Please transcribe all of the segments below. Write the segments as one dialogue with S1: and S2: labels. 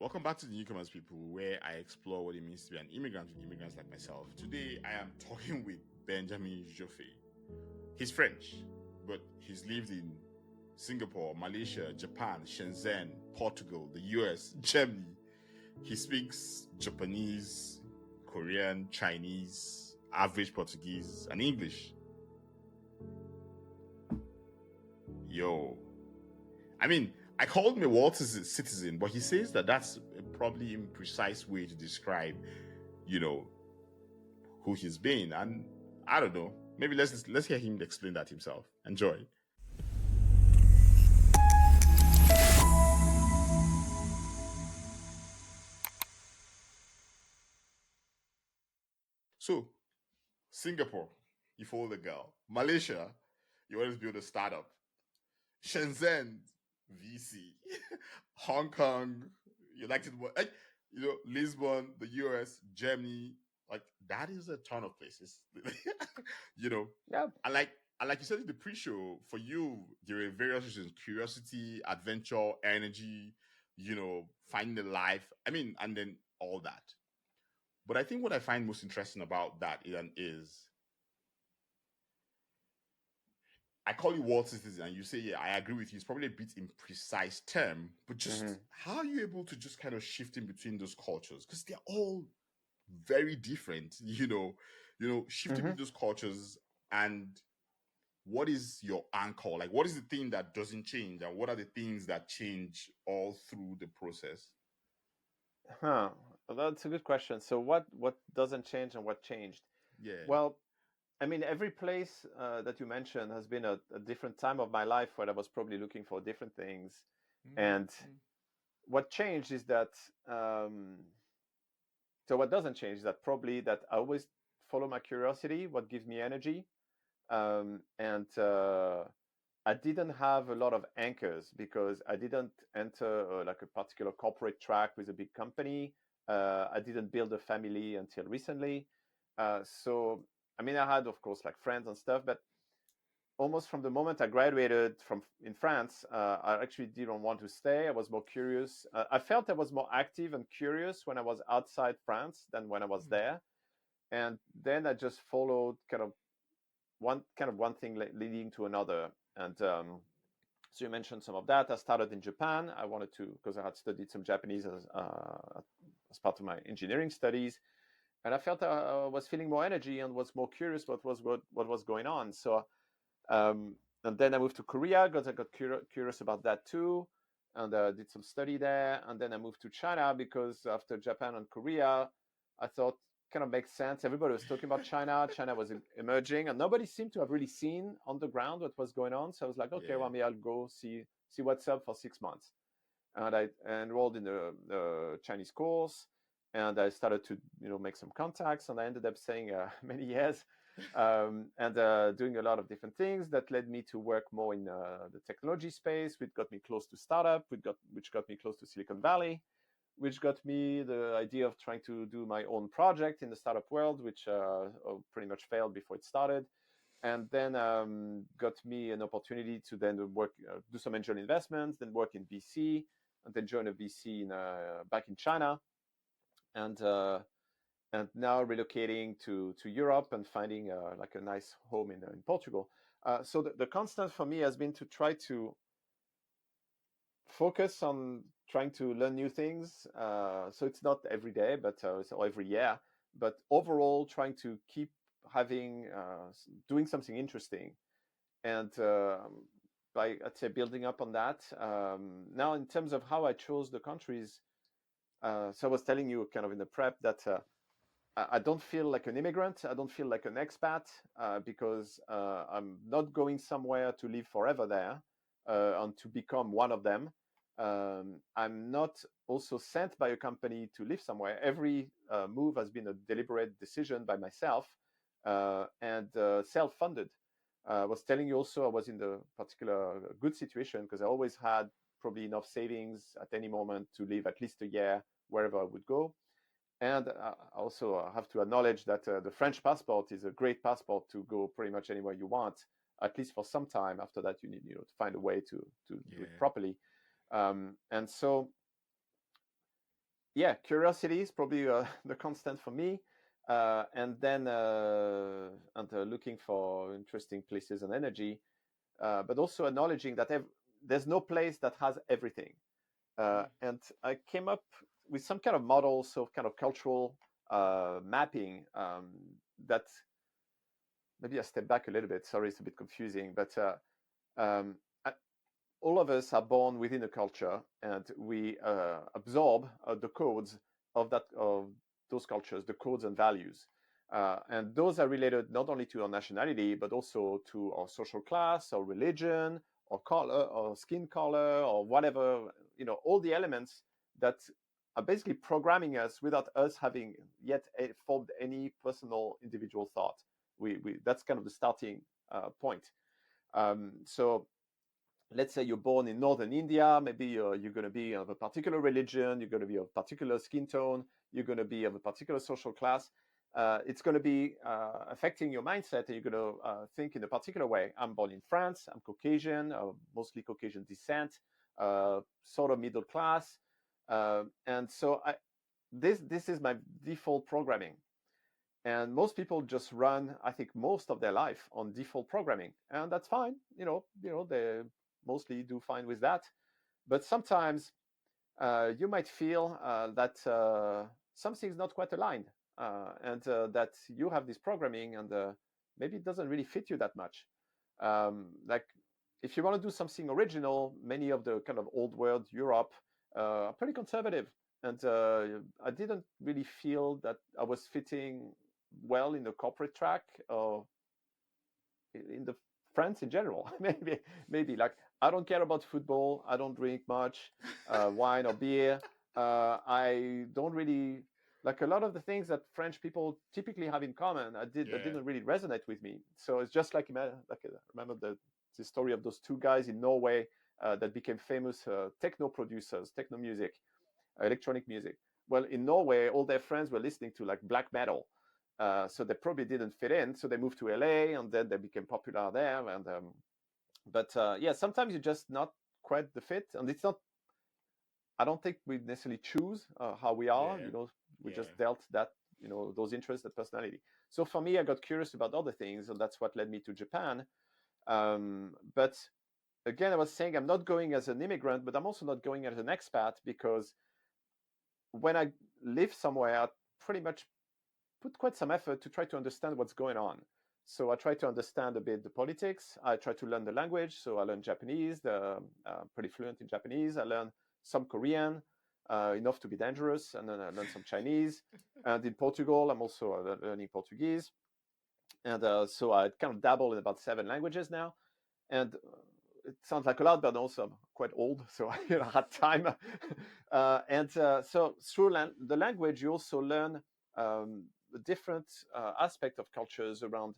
S1: Welcome back to the Newcomers People, where I explore what it means to be an immigrant with immigrants like myself. Today, I am talking with Benjamin Joffe. He's French, but he's lived in Singapore, Malaysia, Japan, Shenzhen, Portugal, the US, Germany. He speaks Japanese, Korean, Chinese, average Portuguese, and English. Yo. I called him a world citizen, but he says that that's a probably imprecise way to describe, you know, who he's been. And I don't know. Maybe let's hear him explain that himself. Enjoy. So, Singapore, you follow the girl. Malaysia, you want to build a startup. Shenzhen, VC. Hong Kong, you liked it more. Lisbon, the US, Germany. Like that is a ton of places. you know,
S2: Yeah.
S1: I like you said in the pre-show, for you, there were various reasons: curiosity, adventure, energy, finding the life. And then all that. But I think what I find most interesting about that is I call you world citizen, and you say, yeah, I agree with you. It's probably a bit imprecise term, but just
S2: hmm
S1: how are you able to just kind of shift in between those cultures? Because they're all very different, shifting
S2: hmm
S1: between those cultures. And what is your anchor? Like, what is the thing that doesn't change, and what are the things that change all through the process?
S2: Huh. Well, that's a good question. So what doesn't change and what changed?
S1: Yeah.
S2: Well, I mean, every place that you mentioned has been a different time of my life where I was probably looking for different things. And
S1: Mm-hmm.
S2: what changed is that so what doesn't change is that probably that I always follow my curiosity, what gives me energy. And I didn't have a lot of anchors because I didn't enter like a particular corporate track with a big company. I didn't build a family until recently. So, I mean, I had, of course, like friends and stuff, but almost from the moment I graduated from in France, I actually didn't want to stay. I was more curious. I felt I was more active and curious when I was outside France than when I was there. And then I just followed one thing leading to another. And so you mentioned some of that. I started in Japan. I wanted to because I had studied some Japanese as part of my engineering studies, and I felt I was feeling more energy and was more curious what was going on. So um, and then I moved to Korea because I got curious about that too, and did some study there. And then I moved to China because after Japan and Korea, I thought kind of makes sense. Everybody was talking about China. China was emerging, and nobody seemed to have really seen on the ground what was going on. So I was like, okay,
S1: Yeah.
S2: well, maybe I'll go see what's up for 6 months. And I enrolled in the Chinese course, and I started to make some contacts, and I ended up staying many years and doing a lot of different things that led me to work more in the technology space, which got me close to startup, which got me close to Silicon Valley, which got me the idea of trying to do my own project in the startup world, which pretty much failed before it started. And then got me an opportunity to then work, do some angel investments, then work in VC, and then join a VC back in China, and now relocating to Europe and finding like a nice home in Portugal. So the constant for me has been to try to focus on trying to learn new things. So it's not every day, but or every year, but overall trying to keep having doing something interesting, and by I'd say building up on that. Now, in terms of how I chose the countries, so I was telling you kind of in the prep that I don't feel like an immigrant. I don't feel like an expat because I'm not going somewhere to live forever there and to become one of them. I'm not also sent by a company to live somewhere. Every move has been a deliberate decision by myself and self-funded. I was telling you also I was in the particular good situation because I always had probably enough savings at any moment to live at least a year wherever I would go. And also, I have to acknowledge that the French passport is a great passport to go pretty much anywhere you want, at least for some time. After that, you need to find a way to do it
S1: Yeah.
S2: properly. And so yeah, curiosity is probably the constant for me. And then looking for interesting places and energy, but also acknowledging that there's no place that has everything.
S1: Mm.
S2: And I came up with some kind of model, so kind of cultural mapping that maybe I step back a little bit. Sorry, it's a bit confusing, but um, I, all of us are born within a culture, and we absorb the codes of those cultures, the codes and values. And those are related not only to our nationality, but also to our social class, or religion, or color, or skin color, or whatever, all the elements that are basically programming us without us having yet formed any personal individual thought. That's kind of the starting point. So let's say you're born in northern India, maybe you're going to be of a particular religion, you're going to be of a particular skin tone, you're going to be of a particular social class. It's going to be affecting your mindset, and you're going to think in a particular way. I'm born in France, I'm Caucasian, mostly Caucasian descent, sort of middle class. And so this is my default programming. And most people just run, I think, most of their life on default programming, and that's fine. They mostly do fine with that. But sometimes you might feel that something's not quite aligned, and that you have this programming, and maybe it doesn't really fit you that much. Like, if you want to do something original, many of the kind of old world Europe are pretty conservative, and I didn't really feel that I was fitting well in the corporate track, or in the France in general. maybe like, I don't care about football. I don't drink much wine or beer. I don't really like a lot of the things that French people typically have in common. That
S1: Yeah.
S2: didn't really resonate with me. So it's just like, remember the story of those two guys in Norway that became famous techno producers, techno music, electronic music. Well, in Norway, all their friends were listening to like black metal. So they probably didn't fit in. So they moved to LA, and then they became popular there. And but yeah, sometimes you're just not quite the fit, and it's not. I don't think we necessarily choose how we are.
S1: Yeah.
S2: We
S1: Yeah.
S2: just dealt that, those interests, that personality. So for me, I got curious about other things, and that's what led me to Japan. But again, I was saying I'm not going as an immigrant, but I'm also not going as an expat, because when I live somewhere, I pretty much put quite some effort to try to understand what's going on. So I try to understand a bit the politics. I try to learn the language. So I learn Japanese, pretty fluent in Japanese. I learn some Korean, enough to be dangerous, and then I learn some Chinese. And in Portugal, I'm also learning Portuguese. And so I kind of dabble in about 7 languages now. And it sounds like a lot, but also I'm quite old, so I had time. So through the language, you also learn the different aspect of cultures around,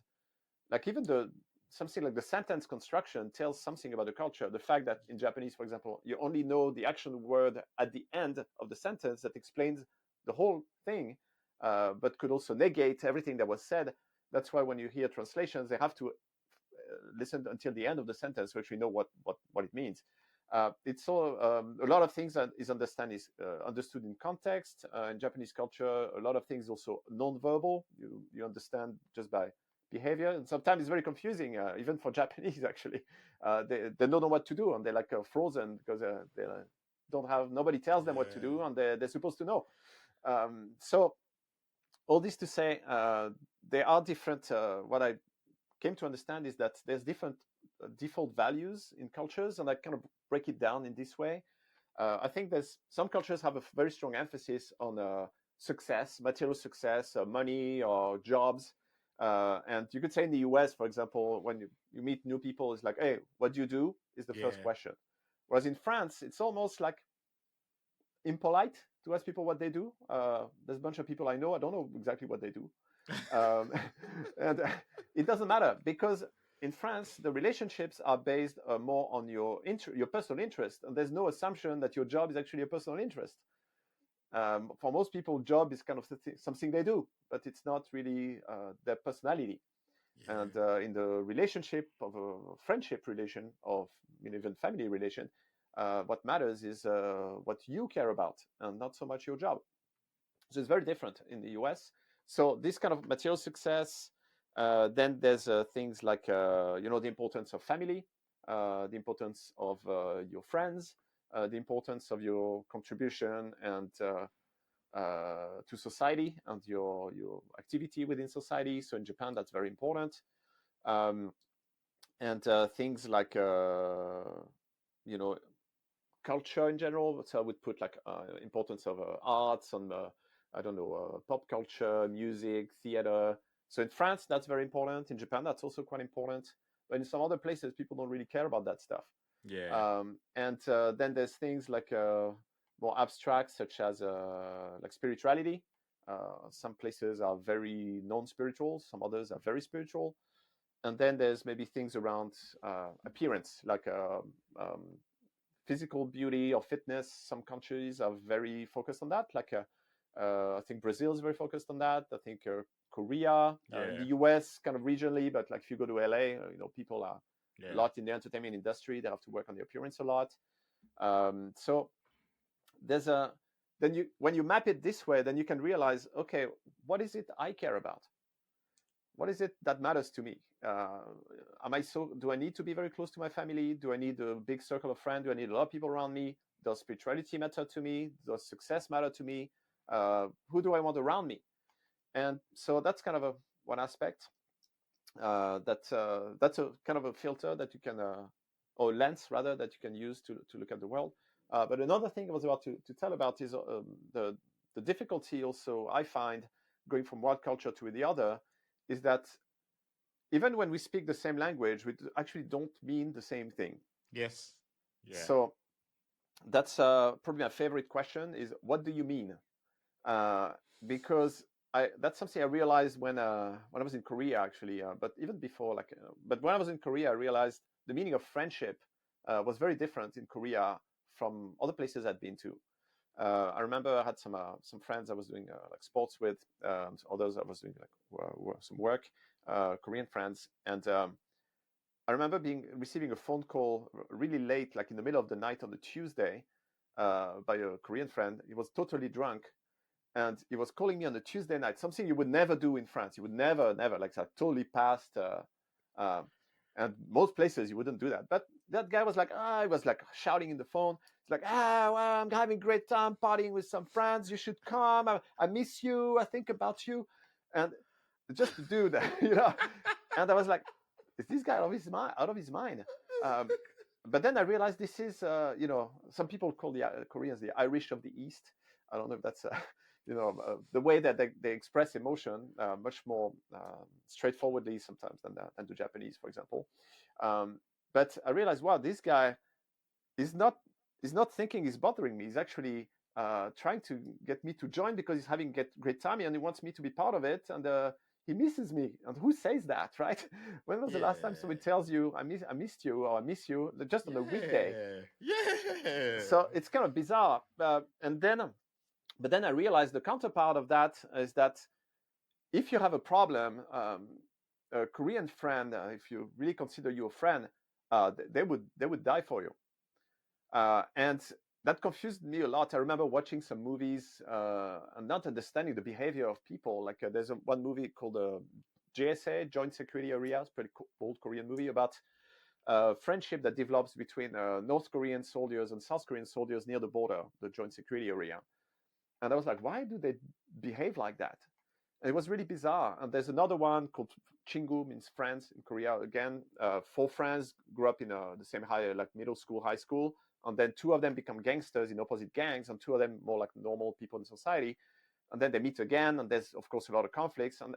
S2: like even the something like the sentence construction tells something about the culture. The fact that in Japanese, for example, you only know the action word at the end of the sentence that explains the whole thing, but could also negate everything that was said. That's why when you hear translations, they have to listen until the end of the sentence to actually know what it means. It's all a lot of things that is understood in context. In Japanese culture, a lot of things also non-verbal. You understand just by behavior, and sometimes it's very confusing, even for Japanese. Actually, they don't know what to do, and they're like frozen, because they don't have, nobody tells them what to
S1: Yeah.
S2: do, and they're supposed to know. So all this to say, there are different. What I came to understand is that there's different default values in cultures, and I kind of break it down in this way. I think there's some cultures have a very strong emphasis on success, material success, money, or jobs. And you could say in the US, for example, when you meet new people, it's like, hey, what do you do? Is the first
S1: Yeah.
S2: question. Whereas in France, it's almost like impolite to ask people what they do. There's a bunch of people I know, I don't know exactly what they do. Um, and it doesn't matter, because in France, the relationships are based more on your personal interest, and there's no assumption that your job is actually a personal interest. For most people, job is kind of something they do, but it's not really their personality. And
S1: Yeah.
S2: in the relationship of a friendship relation, of even family relation, What matters is what you care about, and not so much your job. So it's very different in the US. So this kind of material success. Then there's things like the importance of family, the importance of your friends, the importance of your contribution and to society and your activity within society. So in Japan, that's very important. Um, and things like culture in general. So I would put like importance of arts and I don't know, pop culture, music, theater. So in France, that's very important. In Japan, that's also quite important. But in some other places, people don't really care about that stuff.
S1: Yeah.
S2: And then there's things like more abstract, such as like spirituality. Some places are very non-spiritual. Some others are very spiritual. And then there's maybe things around appearance, like physical beauty or fitness. Some countries are very focused on that. Like I think Brazil is very focused on that. I think Korea, in the US, kind of regionally, but like if you go to LA, people are a lot in the entertainment industry. They have to work on their appearance a lot. So there's when you map it this way, then you can realize, okay, what is it I care about? What is it that matters to me? Do I need to be very close to my family? Do I need a big circle of friends? Do I need a lot of people around me? Does spirituality matter to me? Does success matter to me? Who do I want around me? And so that's kind of one aspect. That's a kind of a filter that you can, or lens rather, that you can use to look at the world. But another thing I was about to tell about is the difficulty also I find going from one culture to the other is that even when we speak the same language, we actually don't mean the same thing.
S1: Yes. Yeah.
S2: So that's probably my favorite question is, what do you mean? Because that's something I realized when I was in Korea, actually, but even before, but when I was in Korea, I realized the meaning of friendship was very different in Korea from other places I'd been to. I remember I had some friends I was doing like sports with, others I was doing like some work, Korean friends, and I remember receiving a phone call really late, like in the middle of the night on the Tuesday, by a Korean friend. He was totally drunk, and he was calling me on the Tuesday night, something you would never do in France. You would never, like that, totally past. And most places you wouldn't do that. But that guy was like, he was like shouting in the phone. It's like, well, I'm having a great time partying with some friends. You should come. I miss you. I think about you. And just to do that, And I was like, is this guy out of his mind? But then I realized this is, some people call the Koreans the Irish of the East. I don't know if that's, the way that they express emotion much more straightforwardly sometimes than the Japanese, for example. But I realized, wow, this guy is not thinking he's bothering me. He's actually trying to get me to join because he's having great time and he wants me to be part of it. And he misses me. And who says that, right? When was the last time somebody tells you, I missed you, or I miss you, just on a weekday?
S1: Yeah.
S2: So it's kind of bizarre. But then I realized the counterpart of that is that if you have a problem, a Korean friend, if you really consider you a friend, they would die for you. And that confused me a lot. I remember watching some movies and not understanding the behavior of people. Like there's one movie called JSA, Joint Security Area. It's a pretty old Korean movie about friendship that develops between North Korean soldiers and South Korean soldiers near the border, the Joint Security Area. And I was like, why do they behave like that? And it was really bizarre. And there's another one called Chingu, means friends in Korea. Again, 4 friends grew up in the same like middle school, high school. And then 2 of them become gangsters in opposite gangs, and 2 of them more like normal people in society. And then they meet again, and there's of course a lot of conflicts. And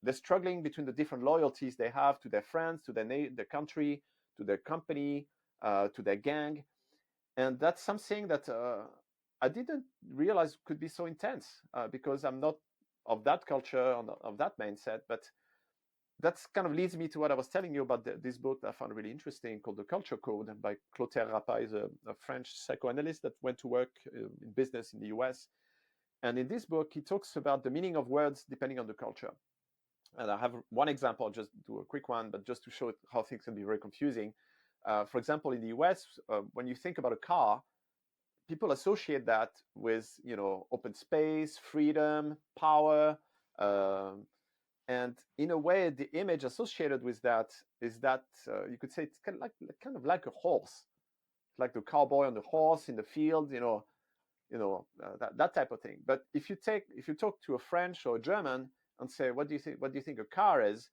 S2: they're struggling between the different loyalties they have to their friends, to their country, to their company, to their gang. And that's something that I didn't realize could be so intense because I'm not of that culture, of that mindset. But that's kind of leads me to what I was telling you about this book that I found really interesting called The Culture Code by Clotaire Rappa. Is a French psychoanalyst that went to work in business in the US. And in this book, he talks about the meaning of words depending on the culture. And I have one example, I'll just do a quick one, but just to show how things can be very confusing. For example, in the US, when you think about a car, people associate that with, open space, freedom, power, um, and in a way, the image associated with that is that you could say it's kind of like a horse, like the cowboy on the horse in the field, that type of thing. But if you talk to a French or a German and say, what do you think a car is,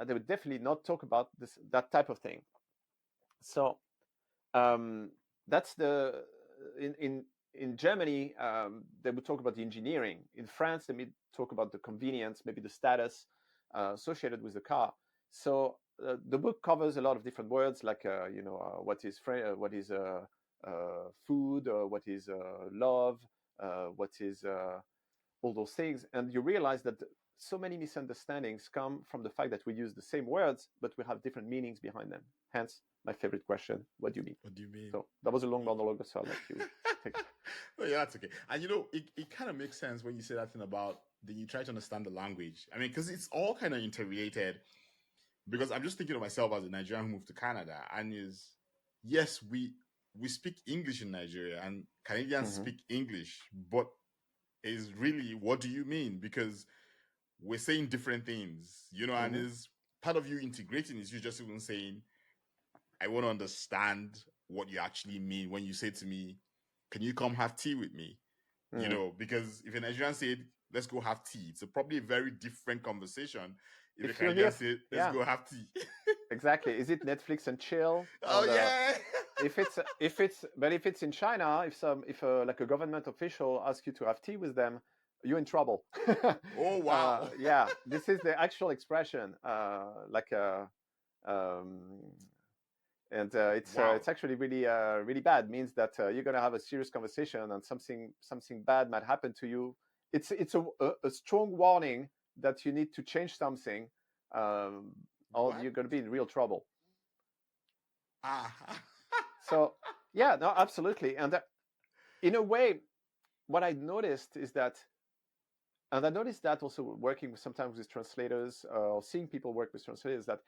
S2: they would definitely not talk about that type of thing. So that's in Germany, they would talk about the engineering. In France, they may talk about the convenience, maybe the status associated with the car. So the book covers a lot of different words, like what is food, what is love, what is all those things, and you realize that so many misunderstandings come from the fact that we use the same words, but we have different meanings behind them. Hence, my favorite question: what do you mean?
S1: What do you mean?
S2: So that was a long monologue, so I'll let you take it.
S1: Oh, yeah, that's okay. And it kind of makes sense when you say that thing about that you try to understand the language. I mean, because it's all kind of interrelated. Because I'm just thinking of myself as a Nigerian who moved to Canada, and yes, we speak English in Nigeria, and Canadians speak English, but is really, what do you mean? Because we're saying different things, and is part of you integrating is you just even saying, I want to understand what you actually mean when you say to me, can you come have tea with me? Because if a Nigerian said, let's go have tea, it's probably a very different conversation. If a Canadian said, let's go have tea.
S2: Exactly. Is it Netflix and chill?
S1: Oh, yeah.
S2: If it's in China, if like a government official asks you to have tea with them, you're in trouble.
S1: Oh, wow.
S2: Yeah, this is the actual expression. And it's actually really bad. It means that you're going to have a serious conversation and something bad might happen to you. It's a strong warning that you need to change something, or you're going to be in real trouble. So yeah, no, absolutely. And in a way, what I noticed is that, and I noticed that also working sometimes with translators or seeing people work with translators, that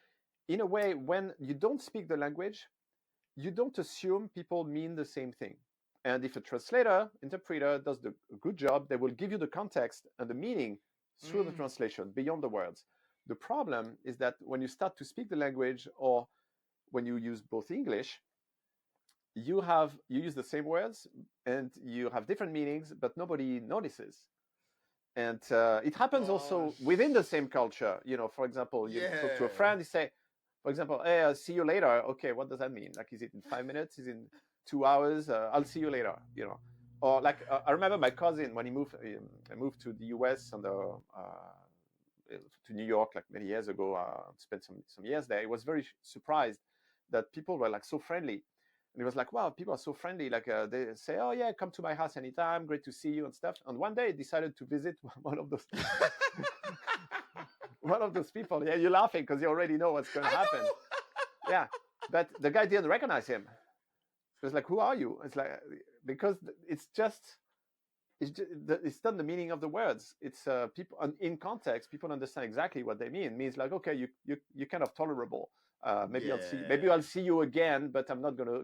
S2: in a way, when you don't speak the language, you don't assume people mean the same thing. And if a interpreter does a good job, they will give you the context and the meaning through the translation, beyond the words. The problem is that when you start to speak the language, or when you use both English, you use the same words and you have different meanings, but nobody notices. And it happens also within the same culture. For example, you talk to a friend, you say, for example, hey, I'll see you later. Okay, what does that mean? Like, is it in 5 minutes? Is it in 2 hours? I'll see you later. Or like, I remember my cousin when he moved to the US and to New York like many years ago. Spent some years there. He was very surprised that people were like so friendly. And he was like, wow, people are so friendly. Like they say, oh yeah, come to my house anytime. Great to see you and stuff. And one day he decided to visit one of those one of those people. Yeah, you're laughing because you already know what's going to happen. Yeah, but the guy didn't recognize him. He was like, who are you? It's like, because it's not the meaning of the words. It's people in context. People understand exactly what they mean. It means like, okay, you're kind of tolerable. Maybe I'll see you again, but I'm not gonna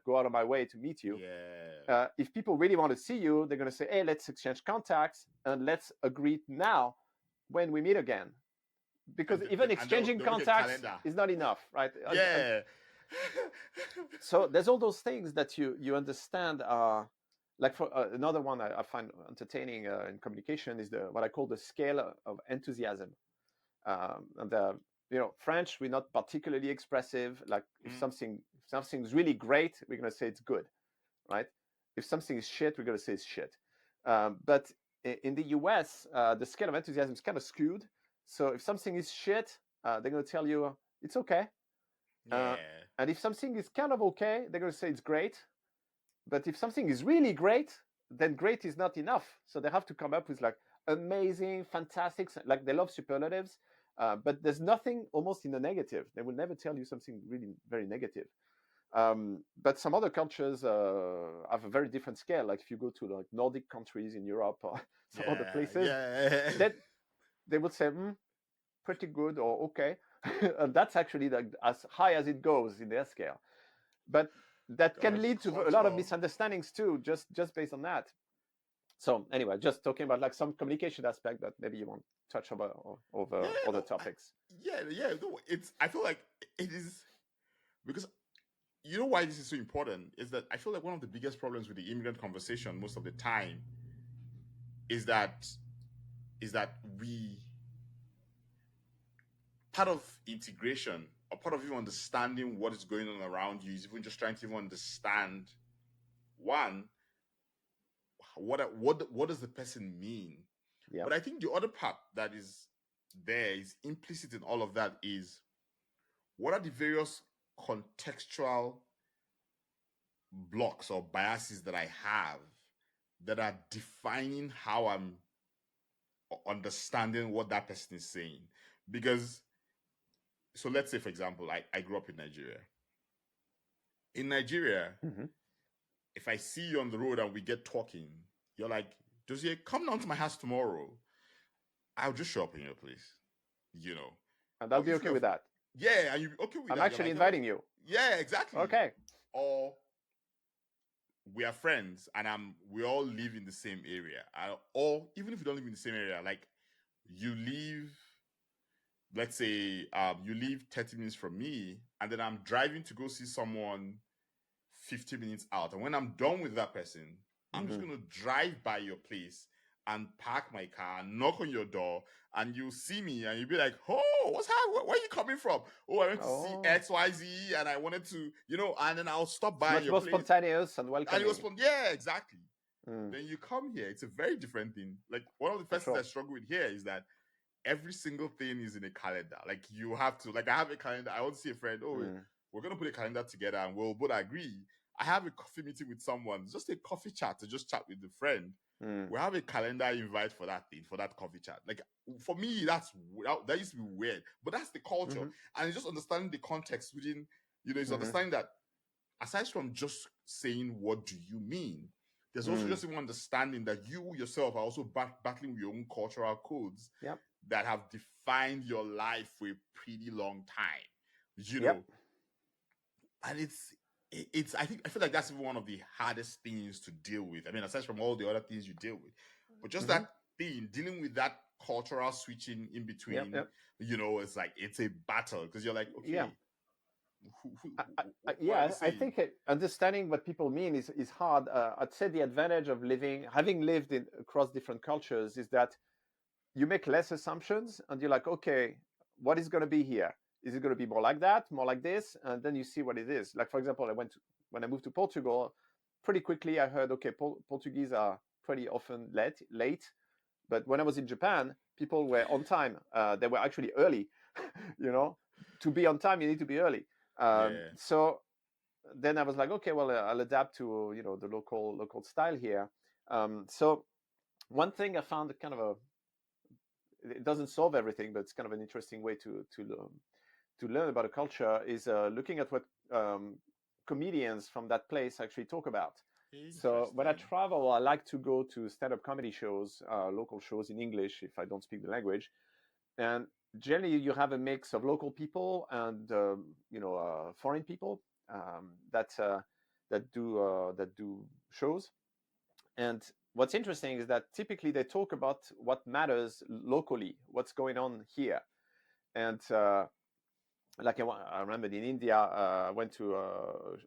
S2: go out of my way to meet you.
S1: Yeah.
S2: If people really want to see you, they're gonna say, hey, let's exchange contacts and let's agree now when we meet again. Because even exchanging contacts is not enough, right?
S1: Yeah.
S2: So there's all those things that you understand. Like for another one I find entertaining in communication is what I call the scale of enthusiasm. French, we're not particularly expressive. Like if something's really great, we're gonna say it's good, right? If something is shit, we're gonna say it's shit. But in the US, the scale of enthusiasm is kind of skewed. So if something is shit, they're gonna tell you it's okay.
S1: Yeah.
S2: And if something is kind of okay, they're gonna say it's great. But if something is really great, then great is not enough. So they have to come up with like amazing, fantastic, like they love superlatives. But there's nothing almost in the negative. They will never tell you something really very negative. But some other cultures have a very different scale. Like if you go to like Nordic countries in Europe or some other places, they would say pretty good or okay. And that's actually like as high as it goes in their scale. But that can
S1: God,
S2: lead to a lot of
S1: culture.
S2: misunderstandings too, just based on that. So anyway, just talking about like some communication aspect that maybe you want to touch over
S1: Yeah,
S2: other
S1: no,
S2: topics.
S1: yeah. No, it's. I feel like it is because you know why this is so important is that I feel like one of the biggest problems with the immigrant conversation most of the time is that we part of integration or part of even understanding what is going on around you is even just trying to even understand one what does the person mean.
S2: Yeah.
S1: But I think the other part that is there is implicit in all of that is what are the various contextual blocks or biases that I have that are defining how I'm understanding what that person is saying. Because, so let's say, for example, I grew up in Nigeria. In Nigeria,
S2: Mm-hmm.
S1: if I see you on the road and we get talking, you're like, Josie, come down to my house tomorrow. I'll just show up in your place, you know.
S2: And I'll
S1: Or
S2: be
S1: if
S2: okay
S1: you're,
S2: with that.
S1: yeah, and you be okay with
S2: I'm
S1: that, you're
S2: actually
S1: like, no,
S2: inviting you.
S1: yeah, exactly.
S2: Okay.
S1: Or we are friends and we all live in the same area. Or even if we don't live in the same area, like you live, let's say, you live 30 minutes from me, and then I'm driving to go see someone 50 minutes out. And when I'm done with that person, I'm just
S2: Mm-hmm.
S1: going to drive by your place and park my car, knock on your door, and you'll see me and you'll be like, oh, what's happening? Where are you coming from? Oh, I went to see
S2: Oh,
S1: XYZ and I wanted to, and then I'll stop
S2: it's
S1: by
S2: much
S1: your
S2: more
S1: place.
S2: spontaneous and
S1: And it was
S2: welcoming.
S1: fun. Yeah, exactly.
S2: Mm,
S1: Then you come here. It's a very different thing. Like one of the
S2: for
S1: first things I
S2: sure.
S1: struggle with here is that every single thing is in a calendar. Like you have to, like I have a calendar. I want to see a friend. Oh,
S2: Mm,
S1: we're gonna put a calendar together and we'll both agree. I have a coffee meeting with someone, just a coffee chat to just chat with the friend.
S2: mm,
S1: We have a calendar invite for that thing, for that coffee chat. Like for me, that used to be weird, but that's the culture,
S2: mm-hmm,
S1: and it's just understanding the context within. It's
S2: mm-hmm,
S1: understanding that aside from just saying what do you mean, there's also
S2: mm.
S1: just even understanding that you yourself are also battling with your own cultural codes
S2: Yep.
S1: that have defined your life for a pretty long time, you
S2: Yep.
S1: know. And I feel like that's even one of the hardest things to deal with. I mean, aside from all the other things you deal with, but just
S2: Mm-hmm.
S1: that thing dealing with that cultural switching in
S2: Yep.
S1: between,
S2: Yep.
S1: it's like it's a battle because you're like,
S2: Yeah.
S1: okay, what are they
S2: Yeah, I
S1: saying?
S2: think understanding what people mean is hard. I'd say the advantage of having lived across different cultures, is that you make less assumptions, and you're like, okay, what is going to be here? Is it going to be more like that, more like this? And then you see what it is. Like, for example, when I moved to Portugal, pretty quickly I heard, okay, Portuguese are pretty often late. But when I was in Japan, people were on time. They were actually early. you know, to be on time, you need to be early.
S1: Yeah.
S2: So then I was like, okay, well, I'll adapt to the local style here. So one thing I found kind of it doesn't solve everything, but it's kind of an interesting way to learn about a culture, is looking at what comedians from that place actually talk about. So when I
S1: Interesting.
S2: travel, I like to go to stand-up comedy shows, local shows in English if I don't speak the language, and generally you have a mix of local people and foreign people that do shows. And what's interesting is that typically they talk about what matters locally, what's going on here. And like I remember in India, I went to a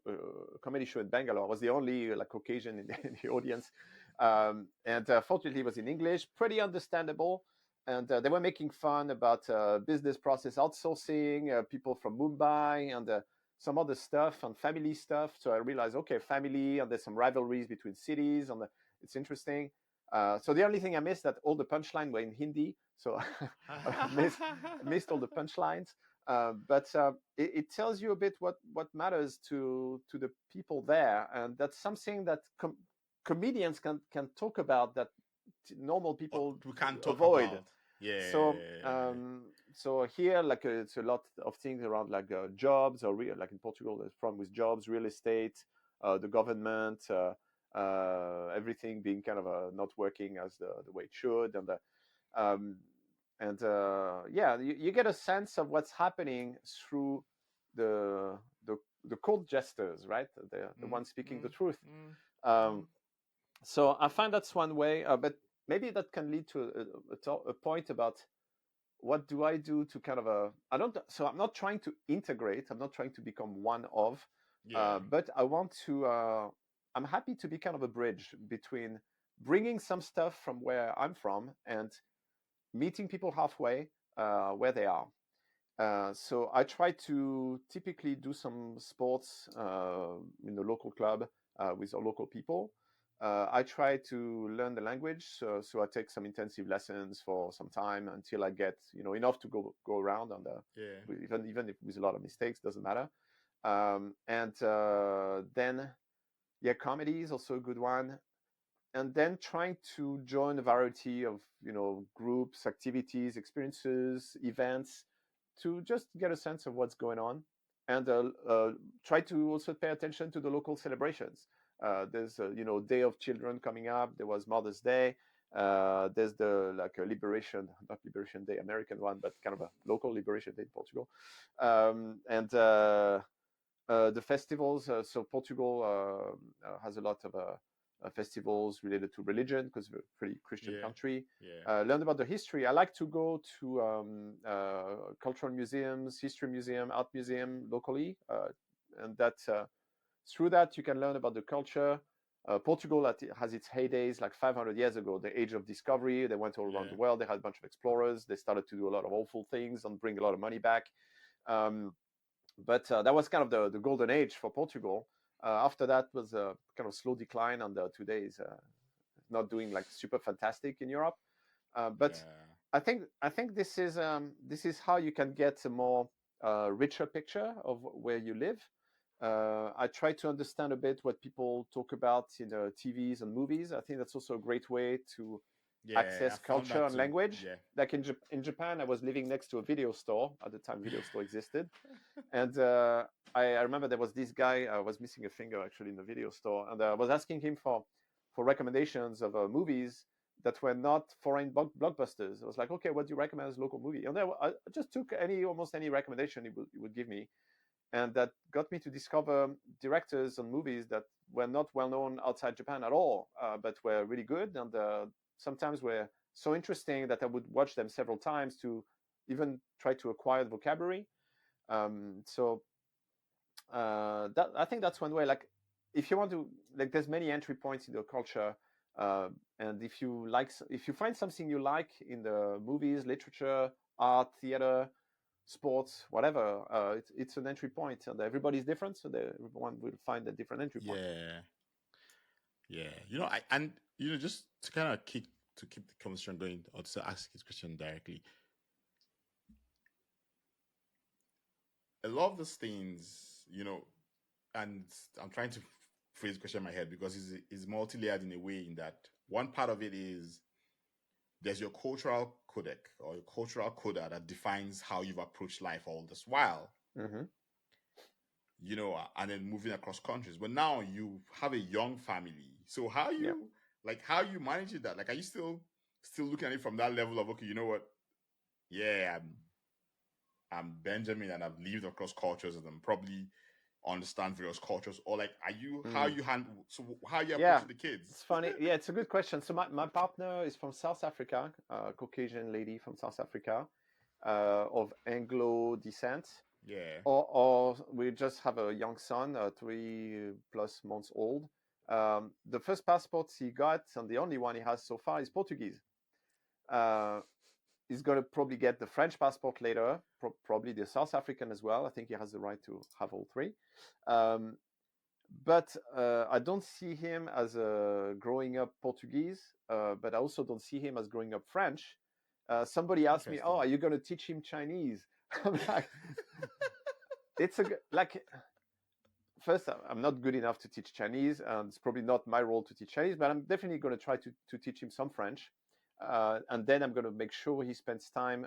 S2: comedy show in Bangalore. I was the only like Caucasian in the audience, and fortunately it was in English, pretty understandable. And they were making fun about business process outsourcing, people from Mumbai, and some other stuff and family stuff. So I realized, okay, family, and there's some rivalries between cities, and it's interesting. So the only thing I missed, that all the punchlines were in Hindi, so I missed all the punchlines. But it tells you a bit what matters to the people there, and that's something that comedians can talk about that normal people
S1: We can't talk
S2: avoid.
S1: about. Yeah.
S2: So so here, like it's a lot of things around like jobs, or like in Portugal, there's problem with jobs, real estate, the government, everything being kind of not working as the way it should, and um, and yeah, you get a sense of what's happening through the the, the court jesters, right? The
S1: Mm,
S2: one speaking the
S1: mm,
S2: truth.
S1: mm,
S2: Um,
S1: mm.
S2: so I find that's one way, but maybe that can lead to a point about what do I do to kind of I don't. So I'm not trying to integrate. I'm not trying to become one of,
S1: Yeah,
S2: but I want to. I'm happy to be kind of a bridge between bringing some stuff from where I'm from and meeting people halfway where they are. So I try to typically do some sports in the local club with our local people. I try to learn the language, so I take some intensive lessons for some time until I get enough to go around, and
S1: yeah,
S2: even if with a lot of mistakes, doesn't matter. And then yeah, comedy is also a good one, and then trying to join a variety of groups, activities, experiences, events to just get a sense of what's going on, and try to also pay attention to the local celebrations. There's Day of Children coming up. There was Mother's Day. There's the like a liberation, not Liberation Day, American one, but kind of a local Liberation Day in Portugal, and the festivals. So Portugal has a lot of festivals related to religion because we're a pretty Christian
S1: yeah,
S2: country.
S1: yeah,
S2: Learn about the history. I like to go to cultural museums, history museum, art museum locally, and that through that you can learn about the culture. Portugal has its heydays like 500 years ago, the age of discovery. They went all around
S1: yeah,
S2: the world. They had a bunch of explorers. They started to do a lot of awful things and bring a lot of money back. Um, but that was kind of the golden age for Portugal. After that was a kind of slow decline, and today is not doing like super fantastic in Europe. But
S1: yeah,
S2: I think this is how you can get a more richer picture of where you live. I try to understand a bit what people talk about in TVs and movies. I think that's also a great way to
S1: yeah. I
S2: access
S1: found
S2: culture
S1: that
S2: and
S1: too.
S2: language.
S1: Yeah,
S2: Like in Japan, I was living next to a video store at the time. Video store existed, and I remember there was this guy. I was missing a finger actually in the video store, and I was asking him for recommendations of movies that were not foreign blockbusters. I was like, okay, what do you recommend as a local movie? And then I just took almost any recommendation he would give me, and that got me to discover directors and movies that were not well known outside Japan at all, but were really good, and sometimes were so interesting that I would watch them several times to even try to acquire the vocabulary. So that I think that's one way. Like, if you want to, like, there's many entry points in the culture, uh, and if you find something you like in the movies, literature, art, theater, sports, whatever, it's an entry point, and everybody's different, so everyone will find a different entry point.
S1: yeah, yeah. And just to kind of keep the conversation going, or to ask this question directly, a lot of these things, and I'm trying to phrase the question in my head because it's multi-layered in a way in that one part of it is there's your cultural codec or your cultural coda that defines how you've approached life all this while,
S2: Mm-hmm.
S1: and then moving across countries. But now you have a young family. So
S2: Yeah.
S1: how you managing that? Like, are you still looking at it from that level of, okay, you know what? Yeah, I'm Benjamin and I've lived across cultures and I'm probably understand various cultures, or like
S2: Mm.
S1: how you
S2: Yeah,
S1: approaching the kids?
S2: it's funny. Yeah, it's a good question. So my partner is from South Africa, a Caucasian lady from South Africa, of Anglo descent.
S1: Yeah.
S2: Or we just have a young son, 3+ months old. The first passport he got, and the only one he has so far, is Portuguese. Uh, he's going to probably get the French passport later, probably the South African as well. I think he has the right to have all three. Um, but I don't see him as growing up Portuguese, but I also don't see him as growing up French. Somebody asked me, "Oh,
S1: Interesting.
S2: are you going to teach him Chinese?" I'm like, it's like first, I'm not good enough to teach Chinese, and it's probably not my role to teach Chinese, but I'm definitely going to try to teach him some French. And then I'm going to make sure he spends time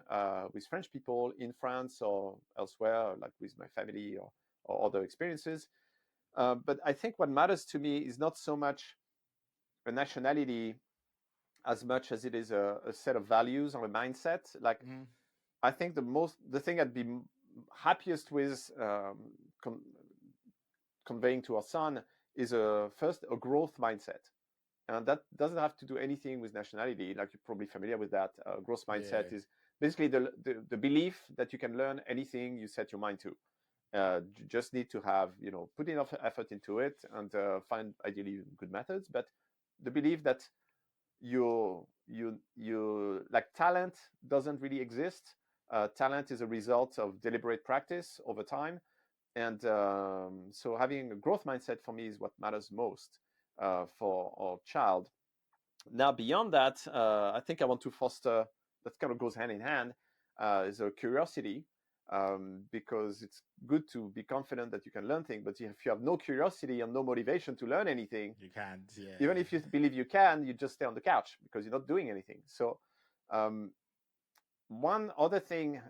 S2: with French people in France or elsewhere, like with my family or other experiences. But I think what matters to me is not so much a nationality as much as it is a set of values or a mindset. Like,
S1: Mm-hmm.
S2: I think the thing I'd be happiest with con- conveying to our son is first a growth mindset. And that doesn't have to do anything with nationality. Like, you're probably familiar with that. Growth mindset
S1: Yeah.
S2: is basically the belief that you can learn anything you set your mind to. You just need to have, put enough effort into it and find ideally good methods. But the belief that you like, talent doesn't really exist. Talent is a result of deliberate practice over time, and so having a growth mindset for me is what matters most for our child. Now, beyond that, I think I want to foster, that kind of goes hand in hand, is a curiosity, because it's good to be confident that you can learn things, but if you have no curiosity and no motivation to learn anything,
S1: You can't.
S2: even
S1: Yeah.
S2: if you believe you can, you just stay on the couch because you're not doing anything. So, um, one other thing,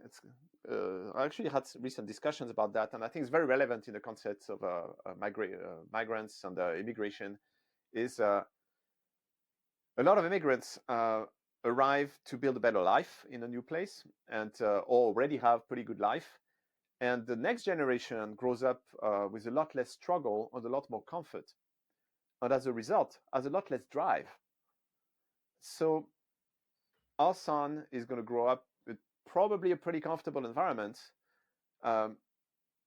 S2: I actually had recent discussions about that, and I think it's very relevant in the concepts of migrants and immigration, is a lot of immigrants arrive to build a better life in a new place and already have pretty good life. And the next generation grows up with a lot less struggle and a lot more comfort. And as a result, has a lot less drive. So our son is going to grow up with probably a pretty comfortable environment. Um,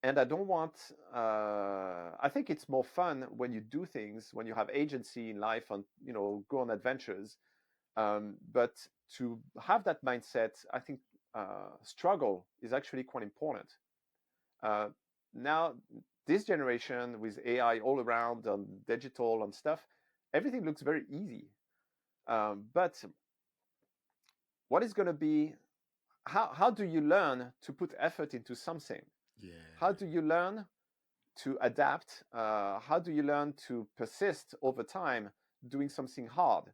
S2: and I don't want, I think it's more fun when you do things, when you have agency in life and, go on adventures. But to have that mindset, I think struggle is actually quite important. Uh, Now, this generation with AI all around and digital and stuff, everything looks very easy. But what is going to be, how do you learn to put effort into something? How
S1: Yeah.
S2: do you learn to adapt? How do you learn to persist over time doing something hard?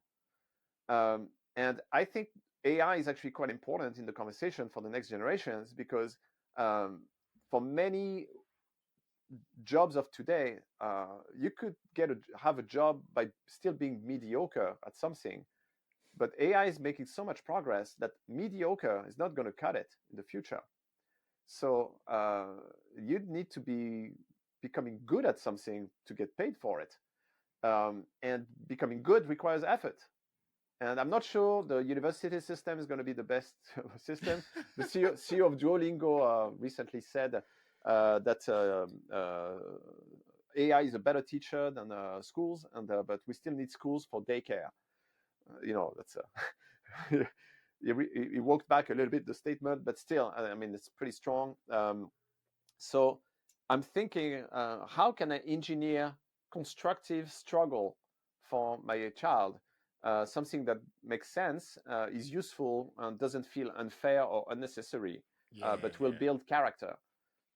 S2: And I think AI is actually quite important in the conversation for the next generations because um, for many jobs of today, you could have a job by still being mediocre at something. But AI is making so much progress that mediocre is not going to cut it in the future. So you need to be becoming good at something to get paid for it. And becoming good requires effort. And I'm not sure the university system is going to be the best system. The CEO of Duolingo recently said that AI is a better teacher than schools, and but we still need schools for daycare. That's he walked back a little bit the statement, but still, I mean, it's pretty strong. So I'm thinking, how can I engineer constructive struggle for my child? Something that makes sense, is useful, and doesn't feel unfair or unnecessary,
S1: Yeah.
S2: but will build character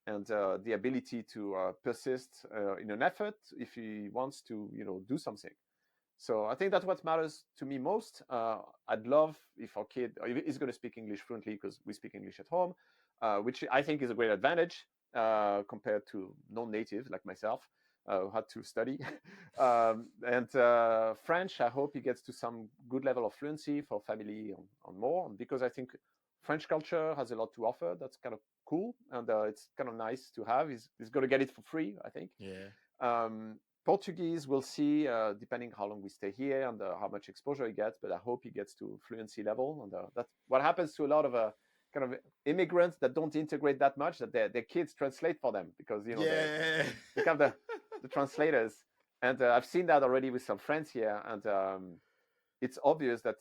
S2: and the ability to persist in an effort if he wants to, do something. So I think that's what matters to me most. I'd love if our kid is going to speak English fluently because we speak English at home, which I think is a great advantage compared to non-natives like myself who had to study. And French, I hope he gets to some good level of fluency for family on more, because I think French culture has a lot to offer. That's kind of cool, and it's kind of nice to have. He's going to get it for free, I think.
S1: Yeah.
S2: Portuguese, we'll see, depending how long we stay here and how much exposure he gets. But I hope he gets to fluency level. And that's what happens to a lot of kind of immigrants that don't integrate that much. That their kids translate for them because
S1: Yeah.
S2: they become the translators. And I've seen that already with some friends here. And it's obvious that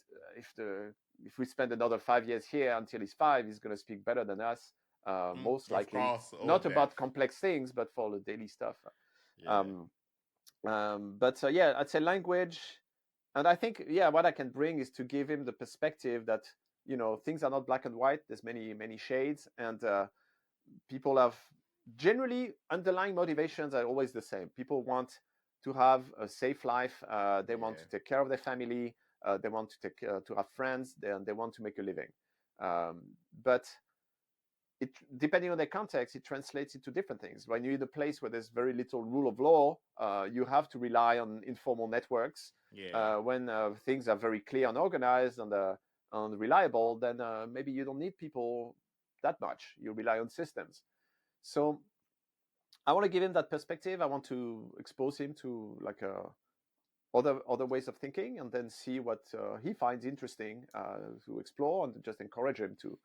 S2: if we spend another 5 years here until he's 5, he's going to speak better than us, most
S1: Of
S2: likely.
S1: course. Oh,
S2: Not
S1: death.
S2: about complex things, but for the daily stuff.
S1: Yeah.
S2: But yeah, I'd say language, and I think, yeah, what I can bring is to give him the perspective that things are not black and white. There's many shades, and people have generally underlying motivations are always the same. People want to have a safe life. They want
S1: Yeah.
S2: to take care of their family. They want to have friends. They want to make a living. But depending on the context, it translates into different things. When you're in a place where there's very little rule of law, you have to rely on informal networks.
S1: Yeah.
S2: When things are very clear and organized and reliable, then maybe you don't need people that much. You rely on systems. So I want to give him that perspective. I want to expose him to like other ways of thinking, and then see what he finds interesting to explore, and just encourage him to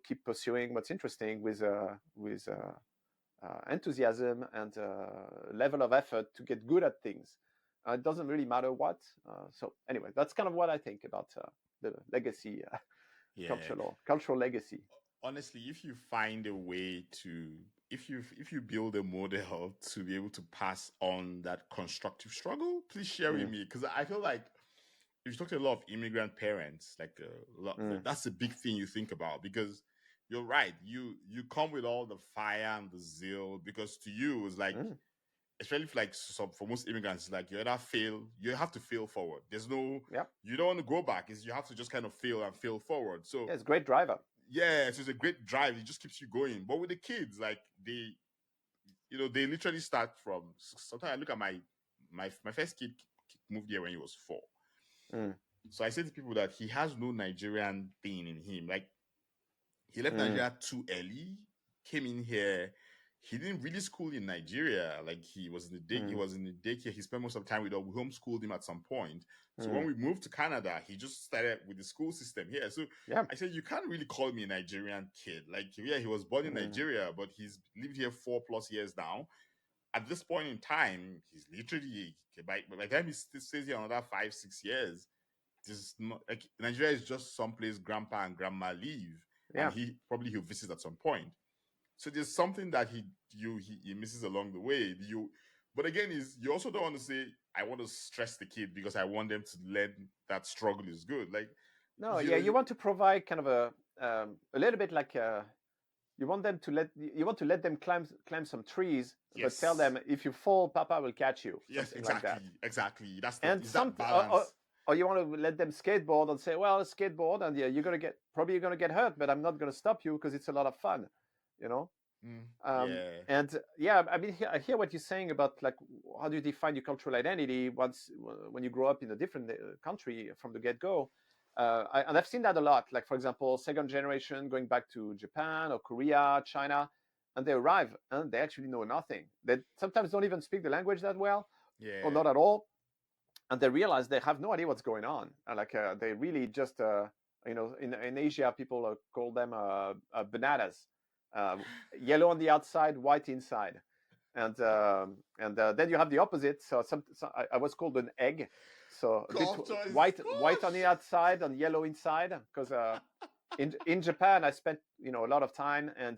S2: keep pursuing what's interesting with enthusiasm and level of effort to get good at things. It doesn't really matter what. So anyway, that's kind of what I think about the legacy,
S1: Yeah.
S2: cultural legacy.
S1: Honestly, if you find a way to, if you build a model to be able to pass on that constructive struggle, please share with
S2: Mm,
S1: me, because I feel like if you talk to a lot of immigrant parents, like a lot,
S2: mm,
S1: that's a big thing you think about, because you're right. You come with all the fire and the zeal, because to you it's like,
S2: mm.
S1: especially if like some, for most immigrants, it's like you either fail, you have to fail forward. There's no,
S2: Yeah,
S1: you don't want to go back. Is you have to just kind of fail and fail forward. So
S2: yeah, it's a great driver.
S1: yeah, so it's a great drive. It just keeps you going. But with the kids, like they literally start from. Sometimes I look at my first kid moved here when he was 4.
S2: Mm,
S1: So I say to people that he has no Nigerian thing in him. Like he left
S2: mm,
S1: Nigeria too early, came in here. He didn't really school in Nigeria. Like he
S2: mm,
S1: was in the daycare. He spent most of the time with us. We homeschooled him at some point. So when
S2: mm.
S1: we moved to Canada, he just started with the school system here. So
S2: Yeah.
S1: I said, you can't really call me a Nigerian kid. Like, yeah, he was born in
S2: Mm,
S1: Nigeria, but he's lived here 4+ years now. At this point in time, he's literally by the time he stays here another 5-6 years, this is not like Nigeria is just someplace grandpa and grandma live, and
S2: yeah.
S1: he'll visit at some point. So there's something that he misses along the way. But again, is you also don't want to say I want to stress the kid because I want them to learn that struggle is good. Like
S2: No,
S1: you
S2: yeah,
S1: know
S2: you
S1: you
S2: want to provide kind of a little bit like you want to let them climb some trees, but tell
S1: yes,
S2: them if you fall, Papa will catch you,
S1: yes,
S2: something like that.
S1: exactly. That's the
S2: And
S1: is
S2: some
S1: that balance.
S2: or you want to let them skateboard and say, well, skateboard, and yeah, you're gonna get hurt, but I'm not gonna stop you because it's a lot of fun, you know.
S1: Mm, yeah,
S2: And yeah, I mean, I hear what you're saying about like how do you define your cultural identity once when you grow up in a different country from the get go. And I've seen that a lot. Like for example, second generation going back to Japan or Korea, China, and they arrive and they actually know nothing. They sometimes don't even speak the language that well, or
S1: yeah.
S2: not at all, and they realize they have no idea what's going on. They really just in Asia people call them bananas, uh, yellow on the outside, white inside, and then you have the opposite. So I was called an egg, so a bit
S1: Culture is
S2: white on the
S1: gosh.
S2: outside and yellow inside. Because in Japan I spent a lot of time, and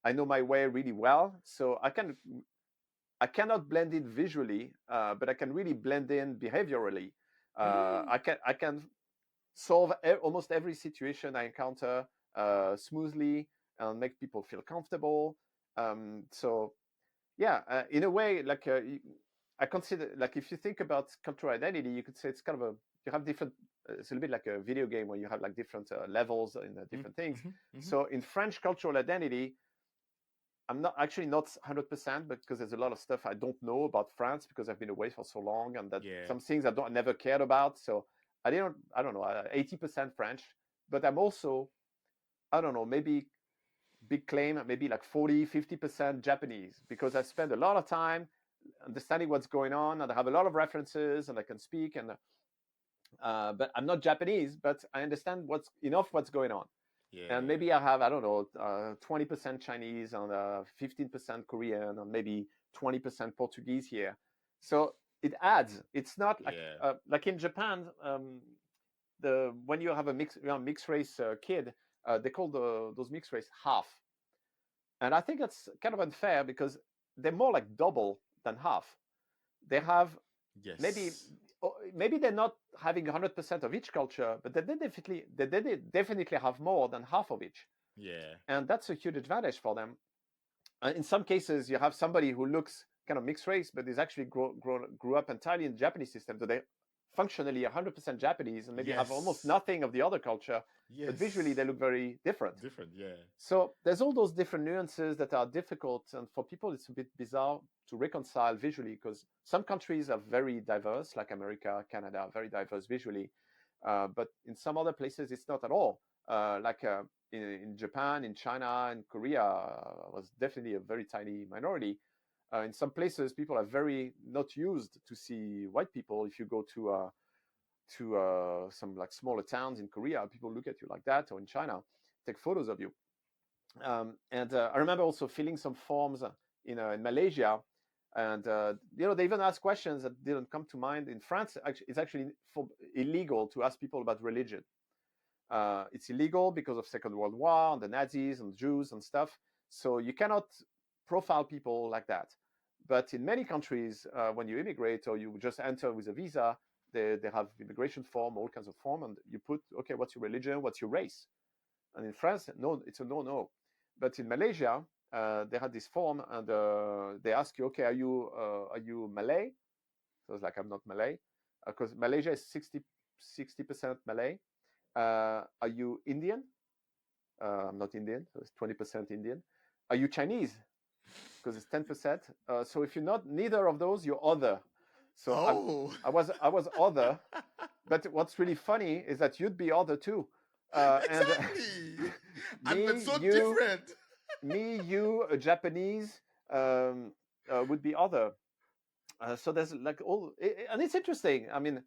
S2: I know my way really well, so I cannot blend in visually, but I can really blend in behaviorally. I can solve almost every situation I encounter smoothly and make people feel comfortable. So yeah, in a way, like I consider, like if you think about cultural identity, you could say it's kind of a you have different. It's a little bit like a video game where you have like different levels in different things.
S1: Mm-hmm, mm-hmm.
S2: So in French cultural identity, I'm not 100%, because there's a lot of stuff I don't know about France because I've been away for so long, and that
S1: Yeah.
S2: some things I never cared about. So I don't know, 80% French, but I'm also, I don't know, maybe big claim, maybe like 40-50% Japanese, because I spend a lot of time understanding what's going on, and I have a lot of references and I can speak, and but I'm not Japanese, but I understand what's going on. And
S1: Yeah.
S2: maybe I have, I don't know, 20% Chinese and 15% Korean and maybe 20% Portuguese here. So it adds. It's not
S1: Yeah.
S2: like in Japan. The when you have a mixed race kid, they call those mixed race half, and I think that's kind of unfair because they're more like double than half. They have maybe
S1: Yes.
S2: maybe they're not having 100% of each culture, but they definitely have more than half of each,
S1: Yeah.
S2: and that's a huge advantage for them. In some cases, you have somebody who looks kind of mixed race, but is actually grew up entirely in the Japanese system, so they functionally 100% Japanese and maybe have almost
S1: Yes.
S2: nothing of the other culture, but visually
S1: Yes.
S2: they look very different.
S1: Different, yeah.
S2: So there's all those different nuances that are difficult, and for people it's a bit bizarre to reconcile visually because some countries are very diverse, like America, Canada, are very diverse visually, but in some other places it's not at all. In Japan, in China, in Korea, was definitely a very tiny minority. In some places, people are very not used to see white people. If you go to some like smaller towns in Korea, people look at you like that, or in China, take photos of you. And I remember also filling some forms, in Malaysia, and they even ask questions that didn't come to mind. In France, it's actually illegal to ask people about religion. It's illegal because of Second World War and the Nazis and Jews and stuff. So you cannot profile people like that. But in many countries, when you immigrate or you just enter with a visa, they have immigration form, all kinds of form, and you put, okay, what's your religion, what's your race? And in France, no, it's a no. But in Malaysia, they had this form, and they ask you, okay, are you Malay? So it's like, I'm not Malay, because Malaysia is 60% Malay. Are you Indian? I'm not Indian, so it's 20% Indian. Are you Chinese? Because it's 10%. So if you're not neither of those, you're other. So
S1: Oh.
S2: I was other. But what's really funny is that you'd be other too.
S1: Exactly. And
S2: Me,
S1: it's so
S2: you,
S1: different.
S2: a Japanese, would be other. So there's like and it's interesting. I mean,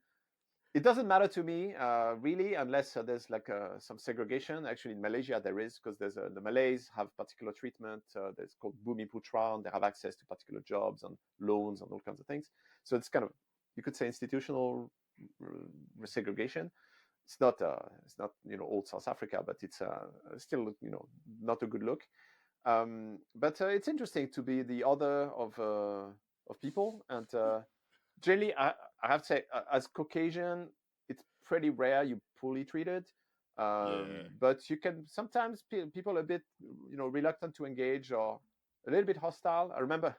S2: it doesn't matter to me really, unless there's like some segregation. Actually, in Malaysia there is, because there's the Malays have particular treatment. That's called Bumi Putra, and they have access to particular jobs and loans and all kinds of things. So it's kind of, you could say, institutional segregation. It's not old South Africa, but it's still not a good look. But it's interesting to be the other of people, and generally, I have to say, as Caucasian, it's pretty rare you poorly treated.
S1: Yeah.
S2: But you can sometimes people are a bit, reluctant to engage or a little bit hostile. I remember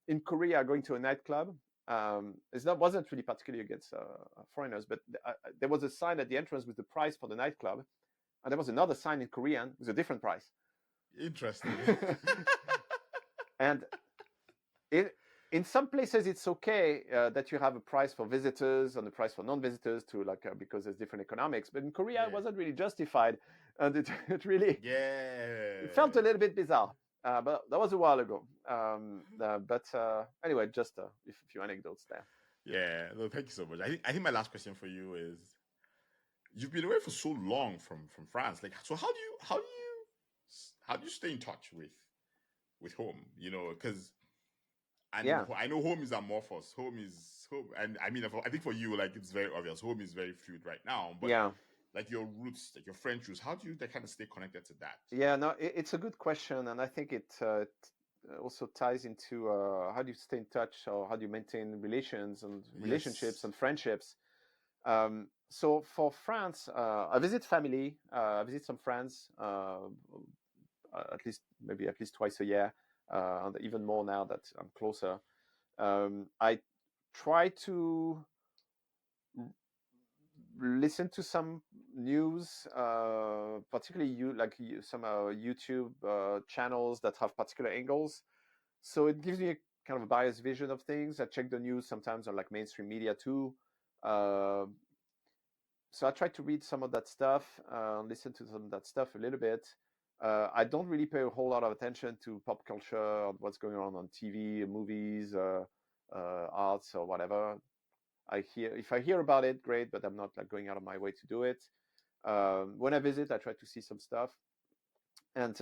S2: in Korea going to a nightclub. Wasn't really particularly against foreigners, but there was a sign at the entrance with the price for the nightclub, and there was another sign in Korean with a different price.
S1: Interesting.
S2: And in some places it's okay that you have a price for visitors and a price for non-visitors to because there's different economics. But in Korea, it
S1: Yeah.
S2: wasn't really justified, and it really
S1: Yeah.
S2: felt a little bit bizarre. But that was a while ago. But anyway, just a few anecdotes there.
S1: Yeah. No, thank you so much. I think my last question for you is, you've been away for so long from France. Like, so how do you stay in touch with home? Because
S2: Yeah,
S1: I know home is amorphous. Home is home, and I mean, I think for you, like, it's very obvious. Home is very fluid right now, but
S2: yeah.
S1: like your roots, like your French roots, how do you kind of stay connected to that?
S2: Yeah, no, it's a good question, and I think it also ties into how do you stay in touch, or how do you maintain relations and relationships
S1: Yes.
S2: and friendships. So for France, I visit family, I visit some friends, at least twice a year, and even more now that I'm closer. I try to listen to some news, particularly some YouTube channels that have particular angles. So it gives me a kind of a biased vision of things. I check the news sometimes on like mainstream media too. Uh, so I try to read some of that stuff, listen to some of that stuff a little bit. I don't really pay a whole lot of attention to pop culture, what's going on TV, movies, arts, or whatever. If I hear about it, great, but I'm not like going out of my way to do it. When I visit, I try to see some stuff, and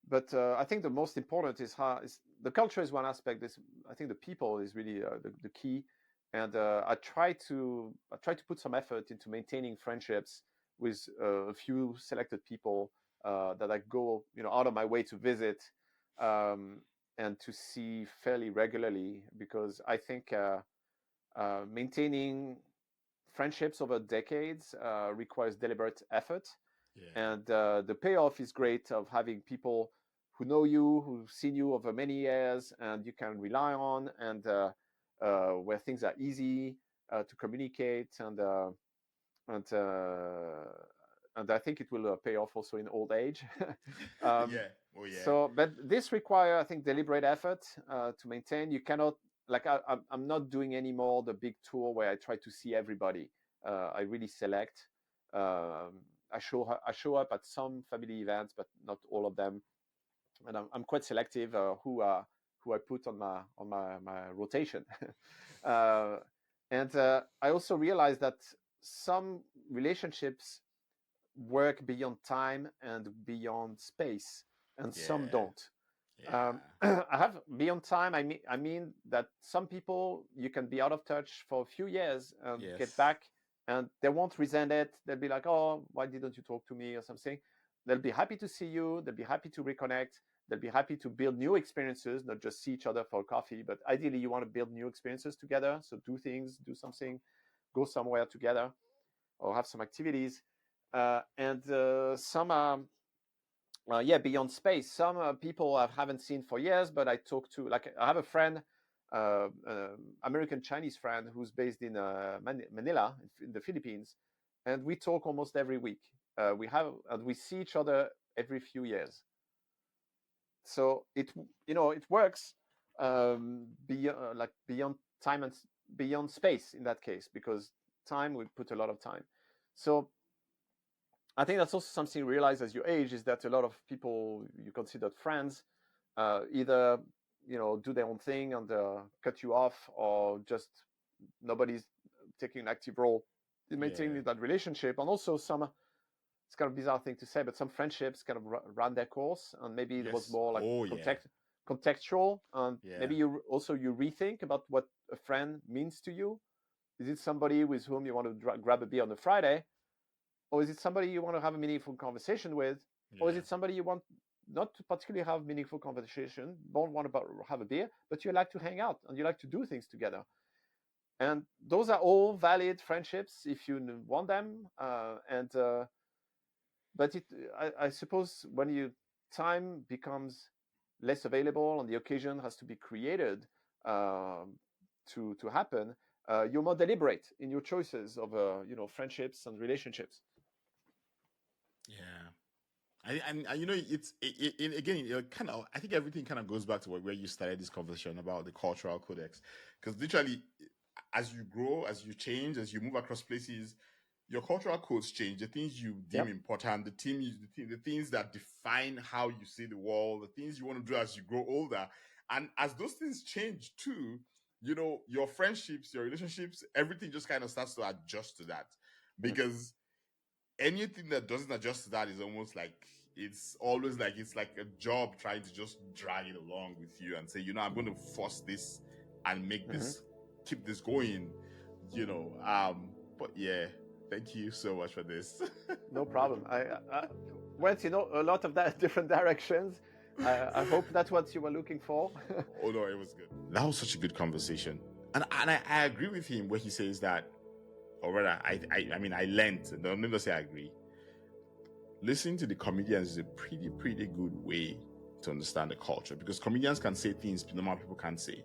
S2: but I think the most important is the culture is one aspect. I think the people is really the key, and I try to put some effort into maintaining friendships with a few selected people that I go out of my way to visit, um, and to see fairly regularly, because I think maintaining friendships over decades requires deliberate effort,
S1: Yeah.
S2: and the payoff is great of having people who know you, who've seen you over many years, and you can rely on, and where things are easy. to communicate, and I think it will pay off also in old age.
S1: Yeah. Oh yeah.
S2: So, but this requires, I think, deliberate effort to maintain. You cannot, like, I'm not doing anymore the big tour where I try to see everybody. I really select. I show up at some family events, but not all of them, and I'm quite selective who I put on my rotation. And I also realized that some relationships work beyond time and beyond space, and some
S1: Yeah.
S2: don't.
S1: Yeah.
S2: I have beyond time. I mean that some people you can be out of touch for a few years and get
S1: Yes.
S2: back, and they won't resent it. They'll be like, "Oh, why didn't you talk to me?" or something. They'll be happy to see you. They'll be happy to reconnect. They'll be happy to build new experiences, not just see each other for coffee. But ideally, you want to build new experiences together. So do things, do something, go somewhere together, or have some activities. And some are beyond space. Some people I haven't seen for years, but I talk to, like, I have a friend, American Chinese friend who's based in Manila in the Philippines, and we talk almost every week. We see each other every few years. So it works beyond time and beyond space in that case, because time we put a lot of time. So I think that's also something you realize as you age, is that a lot of people you considered friends either do their own thing and cut you off, or just nobody's taking an active role in maintaining
S1: Yeah.
S2: that relationship. And also it's kind of bizarre thing to say, but some friendships kind of run their course, and maybe it was
S1: Yes.
S2: more like
S1: Oh yeah.
S2: contextual, and
S1: Yeah.
S2: maybe you rethink about what a friend means to you. Is it somebody with whom you want to grab a beer on a Friday? Or is it somebody you want to have a meaningful conversation with? Or is
S1: Yeah.
S2: it somebody you want not to particularly have meaningful conversation, don't want to have a beer, but you like to hang out and you like to do things together? And those are all valid friendships if you want them. But I suppose when time becomes less available and the occasion has to be created to happen, you're more deliberate in your choices of friendships and relationships.
S1: Yeah. And again, kind of, I think everything kind of goes back to where you started this conversation about the cultural codex, because literally, as you grow, as you change, as you move across places, your cultural codes change. The things you deem
S2: Yep.
S1: important, the things that define how you see the world, the things you want to do as you grow older, and as those things change too, your friendships, your relationships, everything just kind of starts to adjust to that, because anything that doesn't adjust to that is almost like it's always like it's like a job trying to just drag it along with you and say, I'm going to force this and make
S2: Mm-hmm.
S1: this keep this going, but yeah, thank you so much for this.
S2: No problem. I went a lot of different directions. I hope that's what you were looking for.
S1: Oh no, it was good. That was such a good conversation, and I agree with him where he says that, or rather, I mean, I learned. Don't let me say I agree. Listening to the comedians is a pretty good way to understand the culture, because comedians can say things normal people can't say.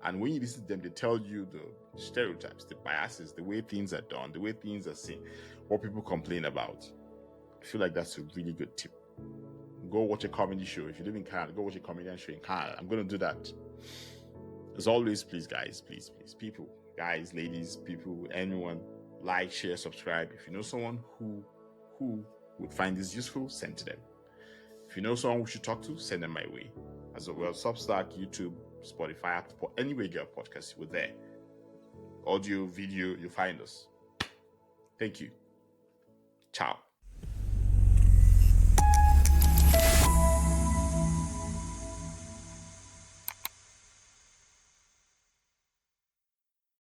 S1: And when you listen to them, they tell you the stereotypes, the biases, the way things are done, the way things are seen, what people complain about. I feel like that's a really good tip. Go watch a comedy show. If you live in Canada, go watch a comedian show in Canada. I'm going to do that. As always, please, guys, please, people, guys, ladies, people, anyone, like, share, subscribe. If you know someone who would find this useful, send to them. If you know someone we should talk to, send them my way. As well, Substack, YouTube, Spotify, Apple, anywhere you get a podcast, we're there. Audio, video, you'll find us. Thank you. Ciao.